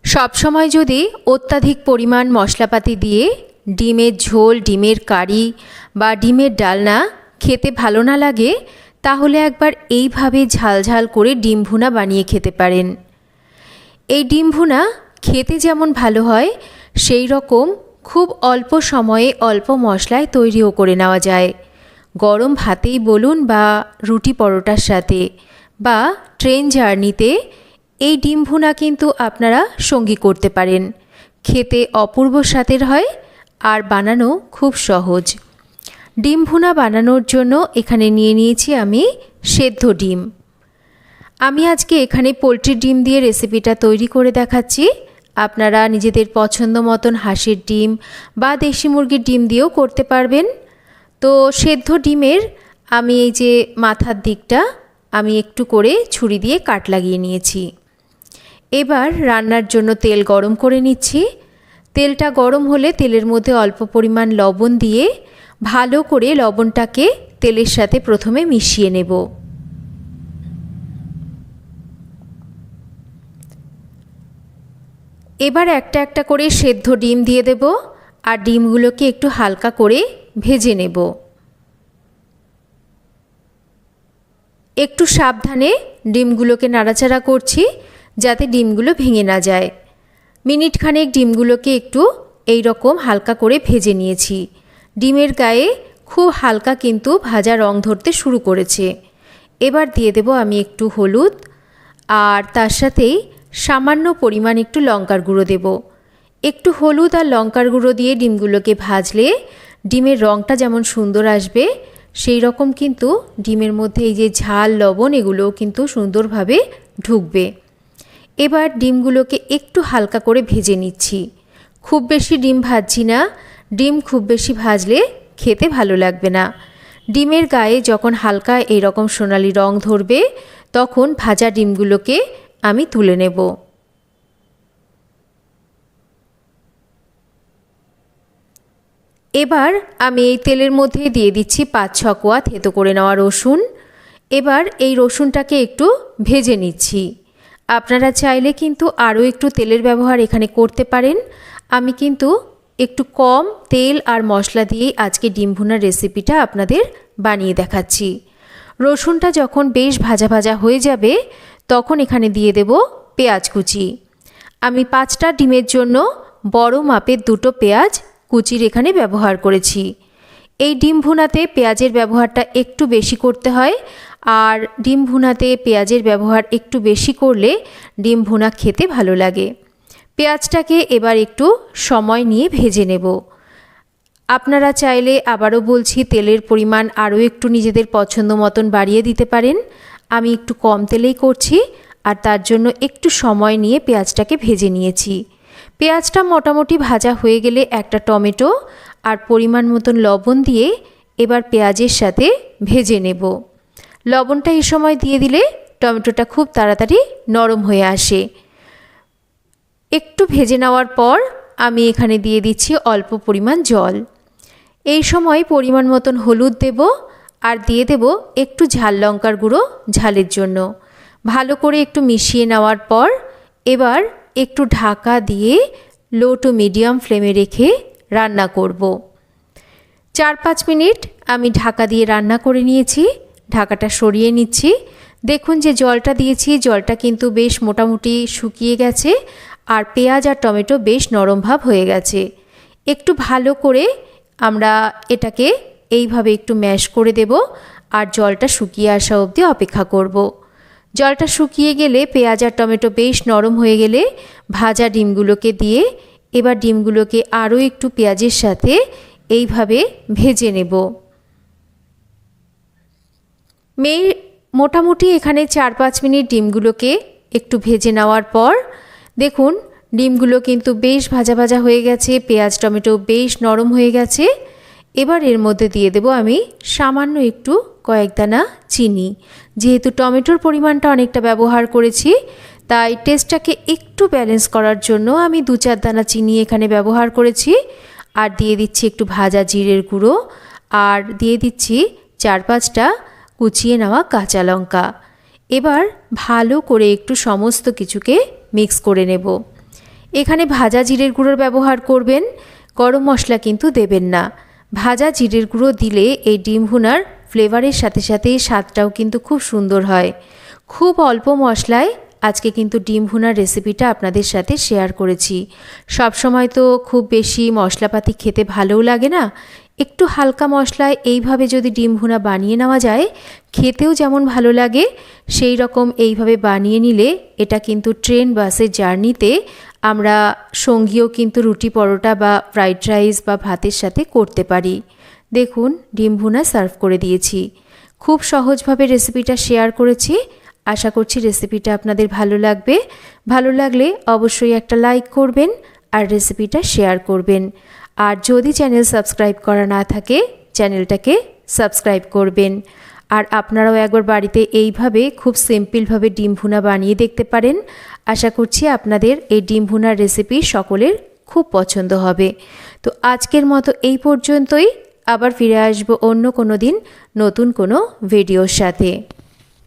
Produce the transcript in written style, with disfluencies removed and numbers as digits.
সব সময় যদি অত্যাধিক পরিমাণ মশলাপাতি দিয়ে ডিমের ঝোল, ডিমের কারি বা ডিমের ডালনা খেতে ভালো না লাগে, তাহলে একবার এইভাবে ঝালঝাল করে ডিম ভুনা বানিয়ে খেতে পারেন। এই ডিম ভুনা খেতে যেমন ভালো হয়, সেই রকম খুব অল্প সময়ে অল্প মশলায় তৈরিও করে নেওয়া যায়। গরম ভাতেই বলুন বা রুটি পরোটার সাথে বা ট্রেন জার্নিতে এই ডিম ভুনা কিন্তু আপনারা সঙ্গী করতে পারেন। খেতে অপূর্ব স্বাদের হয় আর বানানো খুব সহজ। ডিম ভুনা বানানোর জন্য এখানে নিয়ে নিয়েছি আমি সেদ্ধ ডিম। আমি আজকে এখানে পোলট্রির ডিম দিয়ে রেসিপিটা তৈরি করে দেখাচ্ছি। আপনারা নিজেদের পছন্দ মতন হাঁসের ডিম বা দেশি মুরগির ডিম দিয়েও করতে পারবেন। তো সেদ্ধ ডিমের আমি এই যে মাথার দিকটা আমি একটু করে ছুরি দিয়ে কাট লাগিয়ে নিয়েছি। এবার রান্নার জন্য তেল গরম করে নিচ্ছি। তেলটা গরম হলে তেলের মধ্যে অল্প পরিমাণ লবণ দিয়ে ভালো করে লবণটাকে তেলের সাথে প্রথমে মিশিয়ে নেব। এবার একটা একটা করে সেদ্ধ ডিম দিয়ে দেব আর ডিমগুলোকে একটু হালকা করে ভেজে নেব। একটু সাবধানে ডিমগুলোকে নাড়াচাড়া করছি যাতে ডিমগুলো ভেঙে না যায়। মিনিট খানেক ডিমগুলোকে একটু এই রকম হালকা করে ভেজে নিয়েছি। ডিমের গায়ে খুব হালকা কিন্তু ভাজা রং ধরতে শুরু করেছে। এবার দিয়ে দেব আমি একটু হলুদ আর তার সাথেই সামান্য পরিমাণ একটু লঙ্কার গুঁড়ো দেব। একটু হলুদ আর লঙ্কার গুঁড়ো দিয়ে ডিমগুলোকে ভাজলে ডিমের রঙটা যেমন সুন্দর আসবে, সেই রকম কিন্তু ডিমের মধ্যে এই যে ঝাল, লবণ এগুলোও কিন্তু সুন্দরভাবে ঢুকবে। এবার ডিমগুলোকে একটু হালকা করে ভেজে নিচ্ছি। খুব বেশি ডিম ভাজছি না, ডিম খুব বেশি ভাজলে খেতে ভালো লাগবে না। ডিমের গায়ে যখন হালকা এরকম সোনালি রং ধরবে তখন ভাজা ডিমগুলোকে আমি তুলে নেব। এবার আমি এই তেলের মধ্যে দিয়ে দিচ্ছি 5-6 কোয়া থেতো করে নেওয়া রসুন। এবার এই রসুনটাকে একটু ভেজে নিচ্ছি। আপনারা চাইলে কিন্তু আরও একটু তেলের ব্যবহার এখানে করতে পারেন। আমি কিন্তু একটু কম তেল আর মশলা দিয়েই আজকে ডিম ভুনার রেসিপিটা আপনাদের বানিয়ে দেখাচ্ছি। রসুনটা যখন বেশ ভাজা ভাজা হয়ে যাবে তখন এখানে দিয়ে দেব পেঁয়াজ কুচি। আমি 5টা ডিমের জন্য বড় মাপের 2টো পেঁয়াজ কুচির এখানে ব্যবহার করেছি। এই ডিম ভুনাতে পেঁয়াজের ব্যবহারটা একটু বেশি করতে হয়, আর ডিম ভুনাতে পেঁয়াজের ব্যবহার একটু বেশি করলে ডিম ভুনা খেতে ভালো লাগে। পেঁয়াজটাকে এবার একটু সময় নিয়ে ভেজে নেব। আপনারা চাইলে আবারও বলছি তেলের পরিমাণ আরও একটু নিজেদের পছন্দ মতন বাড়িয়ে দিতে পারেন। আমি একটু কম তেলেই করছি আর তার জন্য একটু সময় নিয়ে পেঁয়াজটাকে ভেজে নিয়েছি। পেঁয়াজটা মোটামুটি ভাজা হয়ে গেলে একটা টমেটো আর পরিমাণ মতন লবণ দিয়ে এবার পেঁয়াজের সাথে ভেজে নেব। লবণটা এই সময় দিয়ে দিলে টমেটোটা খুব তাড়াতাড়ি নরম হয়ে আসে। একটু ভেজে নেওয়ার পর আমি এখানে দিয়ে দিচ্ছি অল্প পরিমাণ জল। এই সময় পরিমাণ মতন হলুদ দেব আর দিয়ে দেব একটু ঝাল লঙ্কার গুঁড়ো ঝালের জন্য। ভালো করে একটু মিশিয়ে নেওয়ার পর এবার একটু ঢাকা দিয়ে লো টু মিডিয়াম ফ্লেমে রেখে রান্না করব। 4-5 মিনিট আমি ঢাকা দিয়ে রান্না করে নিয়েছি। ঢাকাটা সরিয়ে নিচ্ছি। দেখুন যে জলটা দিয়েছি, জলটা কিন্তু বেশ মোটামুটি শুকিয়ে গেছে আর পেঁয়াজ আর টমেটো বেশ নরম ভাব হয়ে গেছে। একটু ভালো করে আমরা এটাকে এইভাবে একটু ম্যাশ করে দেব আর জলটা শুকিয়ে আসা অবধি অপেক্ষা করব। জলটা শুকিয়ে গেলে পেঁয়াজ আর টমেটো বেশ নরম হয়ে গেলে ভাজা ডিমগুলোকে দিয়ে এবার ডিমগুলোকে আরও একটু পেঁয়াজের সাথে এইভাবে ভেজে নেব। মোটামুটি এখানে 4-5 মিনিট ডিমগুলোকে একটু ভেজে নেওয়ার পর দেখুন ডিমগুলো কিন্তু বেশ ভাজা ভাজা হয়ে গেছে, পেঁয়াজ টমেটো বেশ নরম হয়ে গেছে। এবার এর মধ্যে দিয়ে দেব আমি সামান্য একটু কয়েক দানা চিনি। যেহেতু টমেটোর পরিমাণটা অনেকটা ব্যবহার করেছি তাই টেস্টটাকে একটু ব্যালেন্স করার জন্য আমি 2-4 দানা চিনি এখানে ব্যবহার করেছি। আর দিয়ে দিচ্ছি একটু ভাজা জিরের গুঁড়ো আর দিয়ে দিচ্ছি 4-5টা কুচিয়ে নেওয়া কাঁচা লঙ্কা। এবার ভালো করে একটু সমস্ত কিছুকে মিক্স করে নেব। এখানে ভাজা জিরের গুঁড়োর ব্যবহার করবেন, গরম মশলা কিন্তু দেবেন না। ভাজা জিরের গুঁড়ো দিলে এই ডিম ভুনার ফ্লেভারের সাথে সাথে স্বাদটাও কিন্তু খুব সুন্দর হয়। খুব অল্প মশলায় আজকে কিন্তু ডিম ভুনার রেসিপিটা আপনাদের সাথে শেয়ার করেছি। সব সময় তো খুব বেশি মশলাপাতি খেতে ভালোও লাগে না, একটু হালকা মশলায় এইভাবে যদি ডিম ভুনা বানিয়ে নেওয়া যায় খেতেও যেমন ভালো লাগে, সেই রকম এইভাবে বানিয়ে নিলে এটা কিন্তু ট্রেন বাসের জার্নিতে আমরা সঙ্গীও কিন্তু রুটি পরোটা বা ফ্রাইড রাইস বা ভাতের সাথে করতে পারি। দেখুন ডিম ভুনা সার্ভ করে দিয়েছি। খুব সহজভাবে রেসিপিটা শেয়ার করেছি। আশা করছি রেসিপিটা আপনাদের ভালো লাগবে। ভালো লাগলে অবশ্যই একটা লাইক করবেন আর রেসিপিটা শেয়ার করবেন। আর যদি চ্যানেল সাবস্ক্রাইব করা না থাকে চ্যানেলটাকে সাবস্ক্রাইব করবেন। আর আপনারাও একবার বাড়িতে এইভাবে খুব সিম্পলভাবে ডিম ভুনা বানিয়ে দেখতে পারেন। আশা করছি আপনাদের এই ডিম ভুনার রেসিপি সকলের খুব পছন্দ হবে। তো আজকের মতো এই পর্যন্তই। আবার ফিরে আসবো অন্য কোনো দিন নতুন কোনো ভিডিওর সাথে।